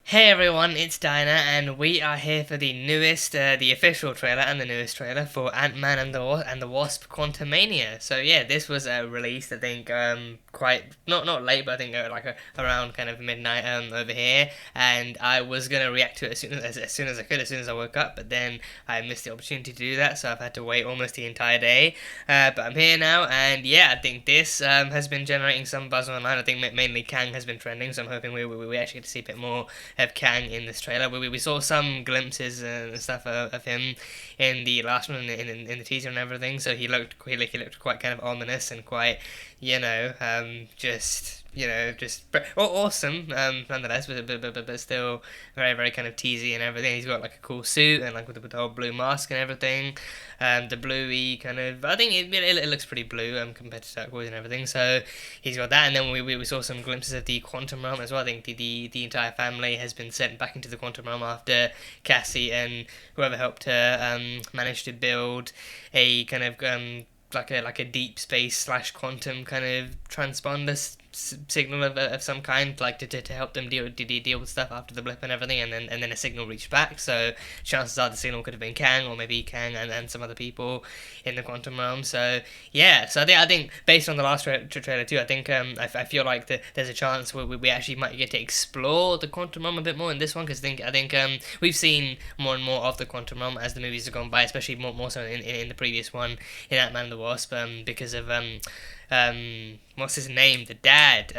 Hey everyone, it's Dinah, and we are here for the newest, the official trailer and the newest trailer for Ant-Man and the Wasp Quantumania. So yeah, this was released, I think, quite not late, but I think around kind of midnight over here. And I was gonna react to it as soon as I could, as soon as I woke up. But then I missed the opportunity to do that, so I've had to wait almost the entire day. But I'm here now, and yeah, I think this has been generating some buzz online. I think mainly Kang has been trending, so I'm hoping we actually get to see a bit more of Kang in this trailer. We saw some glimpses and stuff of him in the last one in the teaser and everything. So he looked quite kind of ominous and quite, just awesome nonetheless, but still very kind of teasy and everything. He's got like a cool suit and like with the whole blue mask and everything. The bluey kind of, I think it looks pretty blue compared to turquoise and everything. So he's got that, and then we saw some glimpses of the quantum realm as well. I think the entire family has been sent back into the quantum realm after Cassie and whoever helped her managed to build a kind of like a deep space slash quantum kind of transponder signal of some kind, like to help them deal with stuff after the blip and everything, and then a signal reached back. So chances are the signal could have been Kang, or maybe Kang and some other people in the quantum realm. So yeah, so I think based on the last trailer too, I think I feel like there's a chance we actually might get to explore the quantum realm a bit more in this one, because I think we've seen more and more of the quantum realm as the movies have gone by, especially more so in the previous one, in Ant-Man and the Wasp, because of what's his name? The dad,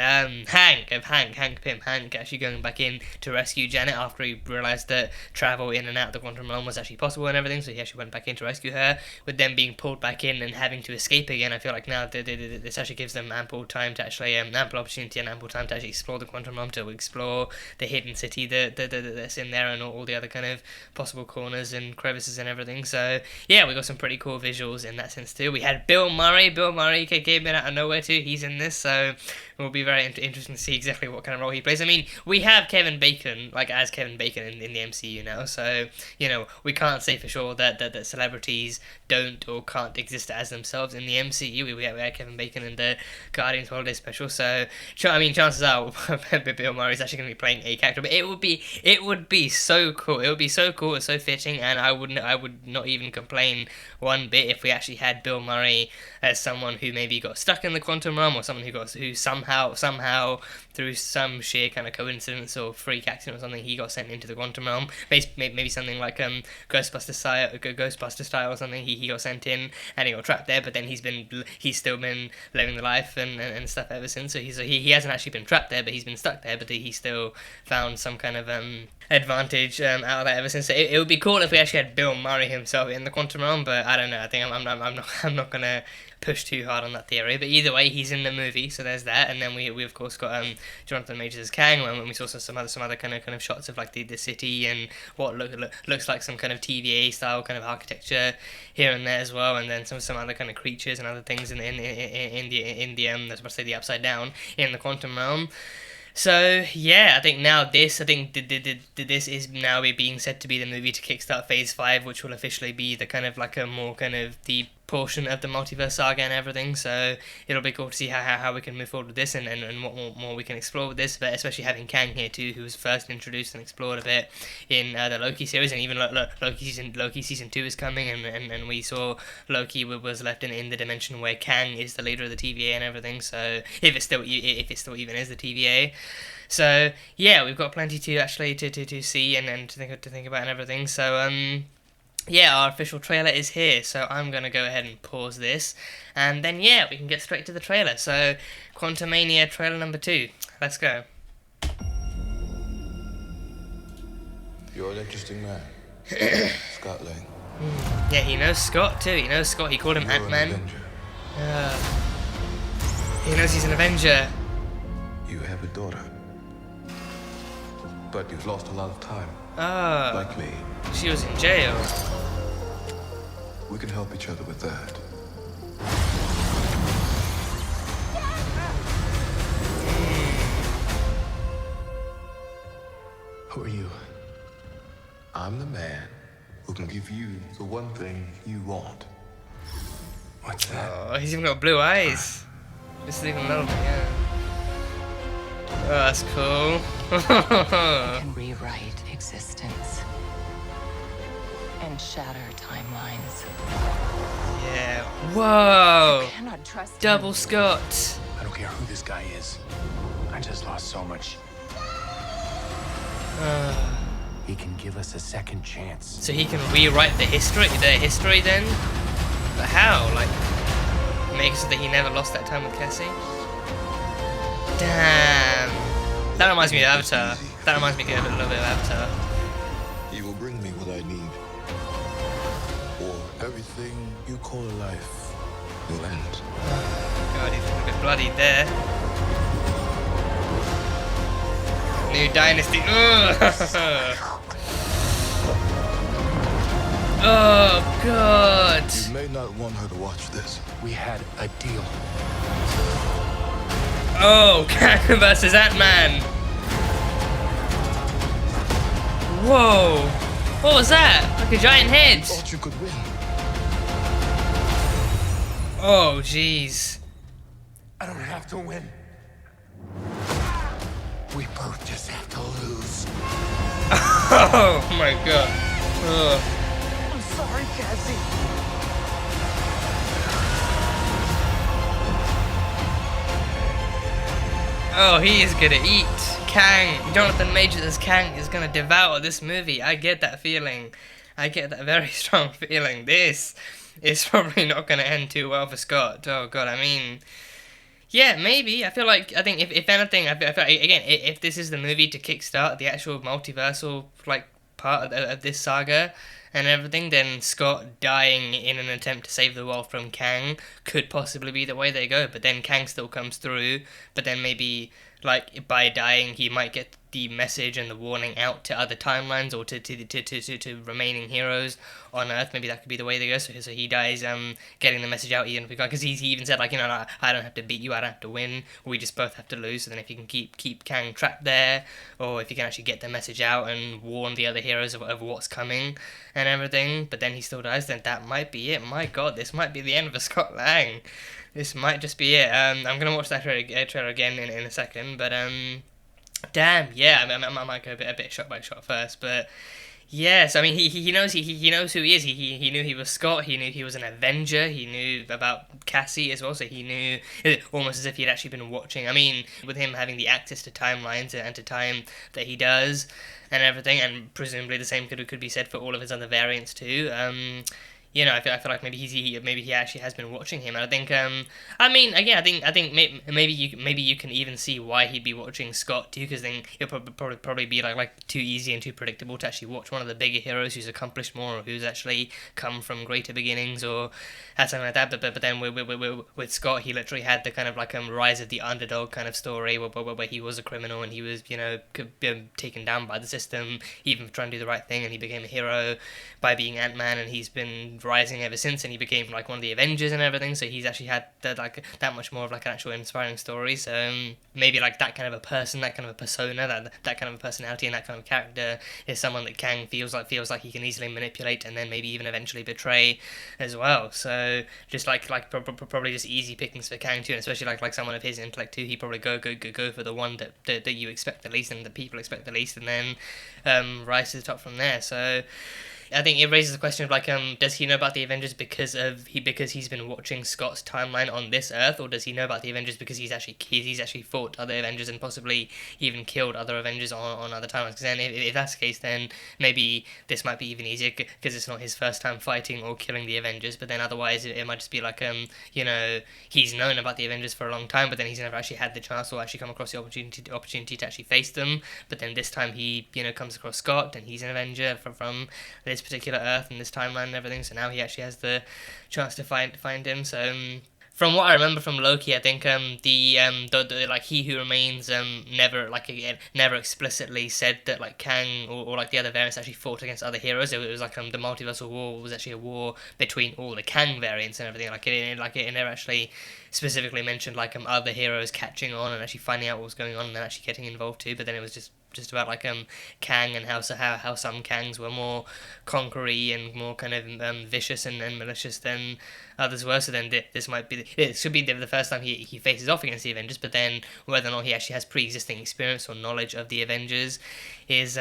Hank Pym. Hank actually going back in to rescue Janet after he realised that travel in and out of the quantum realm was actually possible and everything, so he actually went back in to rescue her, with them being pulled back in and having to escape again. I feel like now this actually gives them ample time to actually, ample opportunity and ample time to actually explore the quantum realm, to explore the hidden city that's in there, and all the other kind of possible corners and crevices and everything. So yeah, we got some pretty cool visuals in that sense too. We had Bill Murray came in out of nowhere too. He's in this, so it will be very interesting to see exactly what kind of role he plays. I mean, we have Kevin Bacon, as Kevin Bacon in the MCU now, so, we can't say for sure that celebrities don't or can't exist as themselves in the MCU. We had Kevin Bacon in the Guardians Holiday Special, so, I mean, chances are Bill Murray is actually going to be playing a character, but it would be so cool. It would be so cool and so fitting, and I would not even complain one bit if we actually had Bill Murray as someone who maybe got stuck in the quantum realm, or someone who somehow through some sheer kind of coincidence or freak accident or something, he got sent into the quantum realm. Maybe something like Ghostbuster style or something. He got sent in and he got trapped there, but then he's still been living the life and stuff ever since. So he hasn't actually been trapped there, but he's been stuck there, but he still found some kind of advantage out of that ever since. So it would be cool if we actually had Bill Murray himself in the quantum realm, but I don't know. I think I'm not gonna push too hard on that theory. But either way, he's in the movie, so there's that. And then we of course got Jonathan Majors as Kang, when we saw some other kind of shots of like the city and what looks like some kind of TVA style kind of architecture here and there as well, and then some other kind of creatures and other things in the I was about to say the upside down in the quantum realm. So yeah, I think this is now being said to be the movie to kickstart Phase 5, which will officially be the kind of like a more kind of the portion of the multiverse saga and everything. So it'll be cool to see how we can move forward with this, and what more we can explore with this, but especially having Kang here too, who was first introduced and explored a bit in the Loki series, and even Loki season 2 is coming, and we saw Loki was left in the dimension where Kang is the leader of the TVA and everything. So if it still even is the TVA. So yeah, we've got plenty to actually to see and to think about and everything. So yeah, our official trailer is here, so I'm going to go ahead and pause this, and then yeah, we can get straight to the trailer. So, Quantumania trailer number 2. Let's go. You're an interesting man. Scott Lang. Yeah, he knows Scott too. He knows Scott. He called him Ant-Man. He knows he's an Avenger. You have a daughter. But you've lost a lot of time. Oh. Like me. She was in jail. We can help each other with that. Who are you? I'm the man who can give you the one thing you want. What's that? Oh, he's even got blue eyes. Just leave him alone, yeah. Oh, that's cool. I can rewrite existence and shatter timelines. Yeah. Whoa. You cannot trust him. Double Scott. I don't care who this guy is. I just lost so much. He can give us a second chance. So he can rewrite their history then? But how? Like, make it so that he never lost that time with Cassie? Damn. That reminds me of Avatar. That reminds me a little bit of Avatar. You will bring me what I need. Or everything you call a life will end. God, he's a bit bloodied there. New Dynasty. Oh, God. You may not want her to watch this. We had a deal. Oh, Kang versus Ant-Man. Whoa. What was that? Like a giant head. Thought you could win. Oh, jeez. I don't have to win. We both just have to lose. Oh, my God. Oh. I'm sorry, Cassie. Oh, he is gonna eat. Kang, Jonathan Majors as Kang is gonna devour this movie. I get that feeling. I get that very strong feeling. This is probably not gonna end too well for Scott. Oh God, I mean, yeah, maybe. I think if anything, I feel like, again, if this is the movie to kickstart the actual multiversal like part of this saga and everything, then Scott dying in an attempt to save the world from Kang could possibly be the way they go. But then Kang still comes through. But then maybe like by dying, he might get the message and the warning out to other timelines or to remaining heroes on Earth. Maybe that could be the way they go. So he dies getting the message out, even because he even said like, you know, like, I don't have to beat you, I don't have to win, we just both have to lose. So then if you can keep Kang trapped there, or if you can actually get the message out and warn the other heroes of what's coming and everything, but then he still dies, then that might be it. My God, this might be the end of Scott Lang. This might just be it. I'm gonna watch that trailer again in a second, but damn, yeah, I might go a bit shot by shot first, but yes, I mean he knows he knows who he is. He knew he was Scott. He knew he was an Avenger. He knew about Cassie as well, so he knew almost as if he'd actually been watching. I mean, with him having the access to timelines and to time that he does and everything, and presumably the same could be said for all of his other variants too. You know, I feel like maybe he actually has been watching him, and I think I mean, again, I think maybe you can even see why he'd be watching Scott too, because then it'll probably be like too easy and too predictable to actually watch one of the bigger heroes who's accomplished more, or who's actually come from greater beginnings, or had something like that. But then with Scott, he literally had the kind of like rise of the underdog kind of story, where he was a criminal and he was, you know, taken down by the system, even for trying to do the right thing, and he became a hero by being Ant-Man, and he's been rising ever since, and he became like one of the Avengers and everything. So he's actually had that much more of like an actual inspiring story. So maybe like that kind of a person, that kind of a persona, that kind of a personality and that kind of character is someone that Kang feels like he can easily manipulate and then maybe even eventually betray as well. So just probably just easy pickings for Kang too, and especially like someone of his intellect too. He probably go for the one that you expect the least and that people expect the least, and then rise to the top from there. So I think it raises the question of like, does he know about the Avengers because he's been watching Scott's timeline on this Earth, or does he know about the Avengers because he's actually fought other Avengers and possibly even killed other Avengers on other timelines? Because then if that's the case, then maybe this might be even easier because it's not his first time fighting or killing the Avengers. But then otherwise it might just be like, you know, he's known about the Avengers for a long time, but then he's never actually had the chance or actually come across the opportunity to actually face them. But then this time he, you know, comes across Scott and he's an Avenger from this particular Earth and this timeline and everything, so now he actually has the chance to find him. So from what I remember from Loki, I think the like He Who Remains never explicitly said that like Kang or like the other variants actually fought against other heroes. It was like the multiversal war was actually a war between all the Kang variants and everything. It never actually specifically mentioned like other heroes catching on and actually finding out what was going on and then actually getting involved too. But then it was just just about like Kang and how some Kangs were more conquery and more kind of vicious and malicious than others were. So then this might be it should be the first time he faces off against the Avengers, but then whether or not he actually has pre-existing experience or knowledge of the Avengers is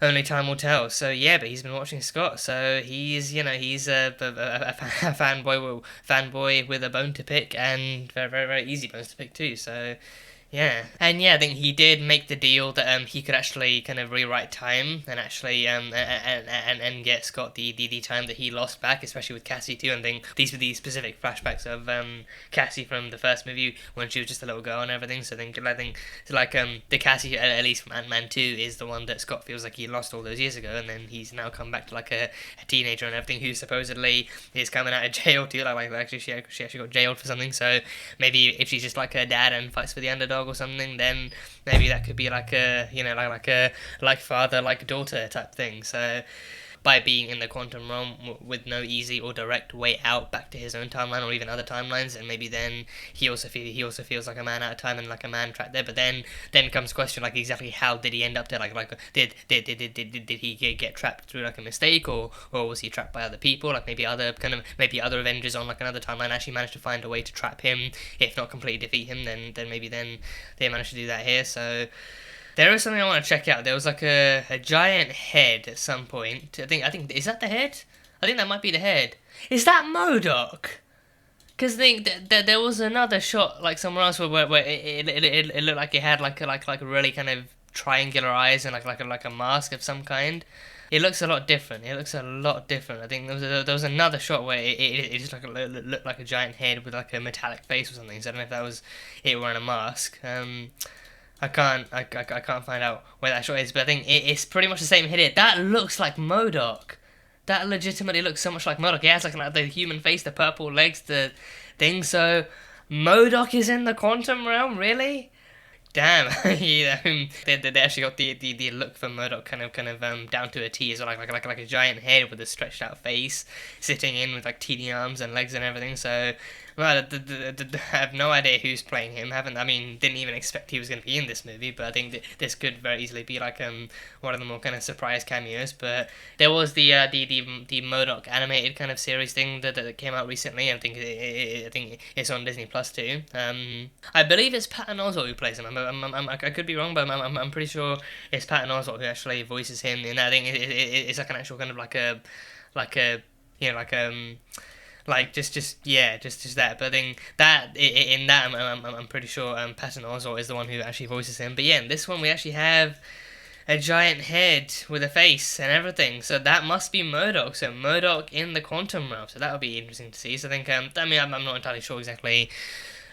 only time will tell. So yeah, but he's been watching Scott, so he's a fanboy with a bone to pick, and very very very easy bones to pick too. So yeah, and yeah, I think he did make the deal that he could actually kind of rewrite time and actually and get Scott the time that he lost back, especially with Cassie too. And I think these were the specific flashbacks of Cassie from the first movie when she was just a little girl and everything. So I think the Cassie at least from Ant-Man 2 is the one that Scott feels like he lost all those years ago, and then he's now come back to like a teenager and everything who supposedly is coming out of jail too. Like actually she actually got jailed for something. So maybe if she's just like her dad and fights for the underdog or something, then maybe that could be like a like father like daughter type thing. So by being in the quantum realm with no easy or direct way out back to his own timeline or even other timelines, and maybe then he also feels like a man out of time and like a man trapped there. But then comes the question, like, exactly how did he end up there? Like did he get trapped through like a mistake, or was he trapped by other people? Like maybe other Avengers on like another timeline actually managed to find a way to trap him, if not completely defeat him. Then maybe then they managed to do that here. So there is something I want to check out. There was like a giant head at some point. I think is that the head? I think that might be the head. Is that MODOK? Because I think there was another shot like somewhere else where it looked like it had like a really kind of triangular eyes and like a mask of some kind. It looks a lot different. I think there was another shot where it just like looked like a giant head with like a metallic face or something. So I don't know if that was it wearing a mask. I can't find out where that shot is, but I think it's pretty much the same head. That looks like MODOK. That legitimately looks so much like MODOK. It has like the human face, the purple legs, the thing. So MODOK is in the quantum realm, really? Damn, they actually got the look for MODOK kind of down to a T as well, like a giant head with a stretched out face, sitting in with like teeny arms and legs and everything. So, well, I have no idea who's playing him. Didn't even expect he was going to be in this movie. But I think this could very easily be like one of the more kind of surprise cameos. But there was the MODOK animated kind of series thing that came out recently. I think it's on Disney Plus too. I believe it's Patton Oswalt who plays him. I could be wrong, but I'm pretty sure it's Patton Oswalt who actually voices him. And I think it's like an actual kind of just that. But I think that in that I'm pretty sure Patton Oswalt is the one who actually voices him. But yeah, in this one we actually have a giant head with a face and everything. So that must be MODOK. So MODOK in the quantum realm. So that would be interesting to see. So I think I'm not entirely sure exactly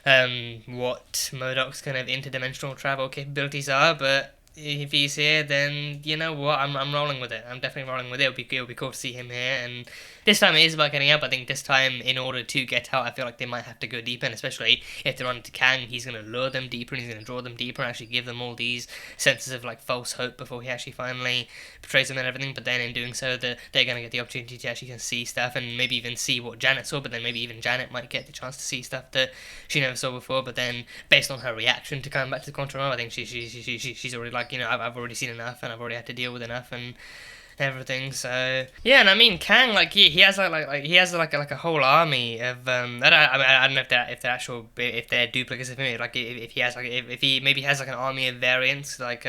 what MODOK's kind of interdimensional travel capabilities are, but if he's here, then you know what, I'm rolling with it. I'm definitely rolling with it. It'll be cool to see him here, and this time it is about getting out. But I think this time, in order to get out, I feel like they might have to go deeper, and especially if they run into Kang, he's going to lure them deeper, and he's going to draw them deeper, and actually give them all these senses of like false hope before he actually finally betrays them and everything. But then in doing so, they're going to get the opportunity to actually see stuff, and maybe even see what Janet saw. But then maybe even Janet might get the chance to see stuff that she never saw before. But then, based on her reaction to coming back to the quantum realm, I think she's already like, I've already seen enough, and I've already had to deal with enough, and everything. So yeah, and I mean Kang, like he has he has a whole army of I don't know if they're duplicates of him. Like if he maybe has like an army of variants, like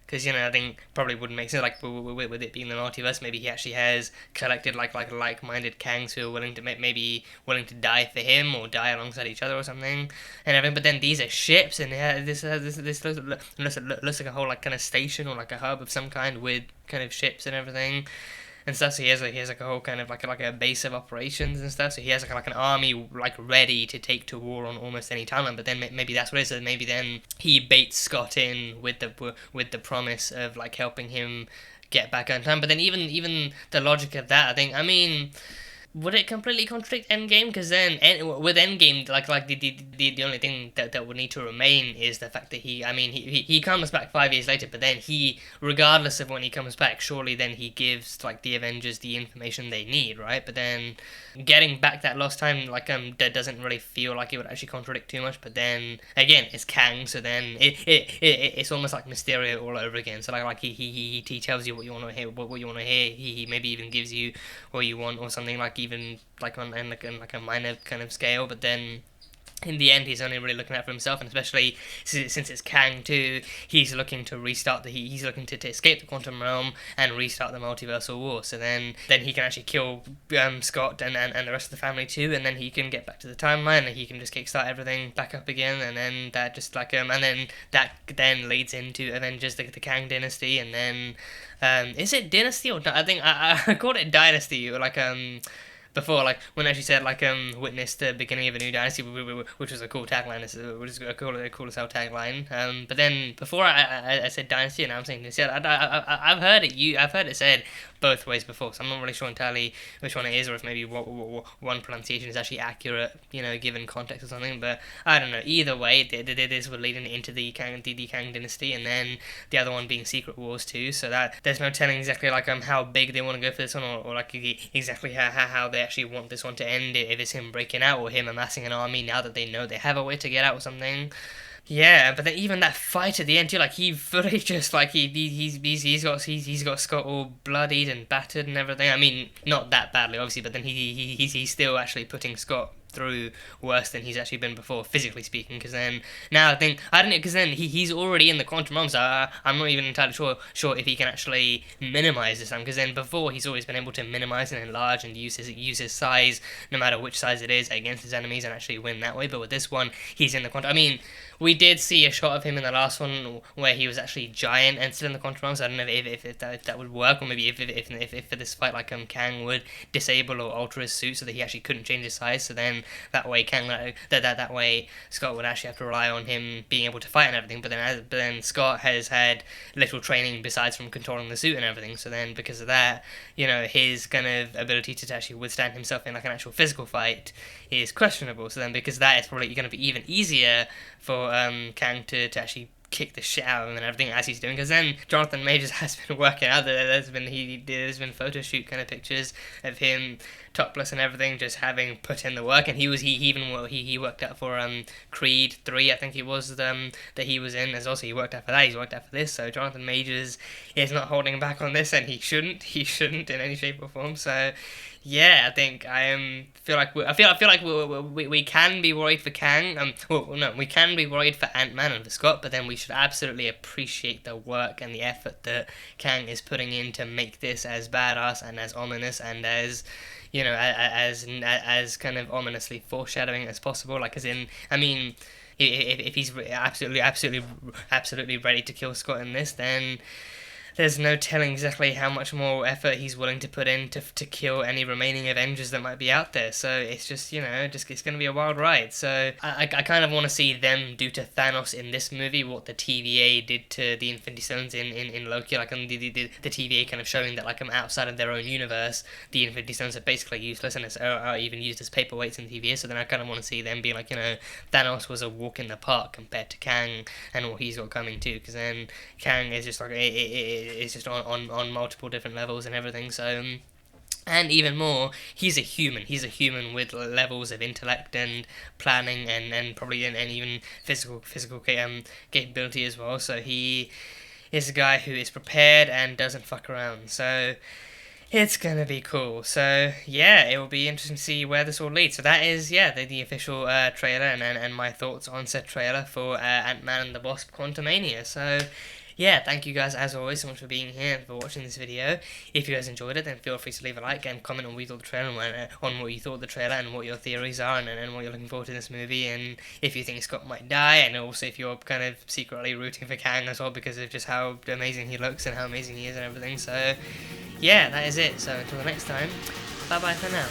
because I think probably wouldn't make sense, like with it being the multiverse. Maybe he actually has collected like-minded Kangs who are willing to die for him or die alongside each other or something and everything. But then these are ships, and this looks like a whole like kind of station or like a hub of some kind with kind of ships and everything and stuff. So he has like a whole kind of like a base of operations and stuff. So he has like an army like ready to take to war on almost any timeline. But then maybe that's what it is. So maybe then he baits Scott in with the promise of like helping him get back on time. But then even the logic of that, I mean would it completely contradict Endgame? Because then with Endgame, like the only thing that would need to remain is the fact that he comes back 5 years later, but then he, regardless of when he comes back, surely then he gives like the Avengers the information they need, right? But then getting back that lost time, like that doesn't really feel like it would actually contradict too much. But then again, it's Kang, so then it's almost like Mysterio all over again. So like he tells you what you want to hear, what you want to hear. He maybe even gives you what you want or something, like even like on like a minor kind of scale. But then in the end, he's only really looking out for himself, and especially since it's Kang too, he's looking to restart he's looking to escape the quantum realm and restart the multiversal war. So then he can actually kill Scott and the rest of the family too, and then he can get back to the timeline and he can just kickstart everything back up again, and then that just like and then that then leads into Avengers, the Kang Dynasty, and then is it Dynasty or I think I called it Dynasty, or like before, like when I actually said like witness the beginning of a new dynasty, which was a cool tagline, which is a cool as hell tagline. But then before I said dynasty, and now I'm saying this. Yeah, I've heard it said both ways before, so I'm not really sure entirely which one it is, or if maybe one pronunciation is actually accurate, given context or something. But I don't know. Either way, this would lead into the Kang Dynasty, and then the other one being Secret Wars too. So that there's no telling exactly like how big they want to go for this one, or like exactly how they actually want this one to end. If it's him breaking out or him amassing an army now that they know they have a way to get out or something. Yeah, but then even that fight at the end too, like he fully just like he's got Scott all bloodied and battered and everything. I mean, not that badly obviously, but then he's still actually putting Scott through worse than he's actually been before, physically speaking. Because then now I don't know, because then he's already in the quantum realm, so I'm not even entirely sure if he can actually minimize this time. Because then before he's always been able to minimize and enlarge and use his size, no matter which size it is, against his enemies and actually win that way. But with this one, he's in the quantum. I mean, we did see a shot of him in the last one where he was actually giant and still in the quantum realm, so I don't know if that would work, or maybe if for this fight like Kang would disable or alter his suit so that he actually couldn't change his size, so then that way that way Scott would actually have to rely on him being able to fight and everything. But then Scott has had little training besides from controlling the suit and everything, so then because of that, his kind of ability to actually withstand himself in like an actual physical fight is questionable. So then because of that, it's probably going to be even easier for Kang to actually kick the shit out of him and everything as he's doing, because then Jonathan Majors has been working out. There's been photo shoot kind of pictures of him topless and everything, just having put in the work, and he worked out for Creed 3, I think it was, that he was in, as also he worked out for that, he's worked out for this. So Jonathan Majors is not holding back on this, and he shouldn't in any shape or form. So yeah, I think I feel like we can be worried for Kang. We can be worried for Ant-Man and for Scott, but then we should absolutely appreciate the work and the effort that Kang is putting in to make this as badass and as ominous and as as kind of ominously foreshadowing as possible. Like, as in, I mean, if he's absolutely ready to kill Scott in this, then there's no telling exactly how much more effort he's willing to put in to kill any remaining Avengers that might be out there. So it's just, it's going to be a wild ride. So I kind of want to see them do to Thanos in this movie what the TVA did to the Infinity Stones in Loki. Like, the TVA kind of showing that, like, outside of their own universe, the Infinity Stones are basically useless and are even used as paperweights in the TVA. So then I kind of want to see them be like, Thanos was a walk in the park compared to Kang and what he's got coming too. Because then Kang is just like it's just on multiple different levels and everything. So and even more, he's a human with levels of intellect and planning and probably and even physical capability as well. So he is a guy who is prepared and doesn't fuck around. So it's gonna be cool. So yeah, it will be interesting to see where this all leads. So that is the official trailer and my thoughts on said trailer for Ant-Man and the Wasp Quantumania. So yeah, thank you guys as always so much for being here and for watching this video. If you guys enjoyed it, then feel free to leave a like and comment on what you thought of the trailer and on what you thought of the trailer and what your theories are and what you're looking forward to in this movie, and if you think Scott might die, and also if you're kind of secretly rooting for Kang as well because of just how amazing he looks and how amazing he is and everything. So yeah, that is it. So until next time, bye bye for now.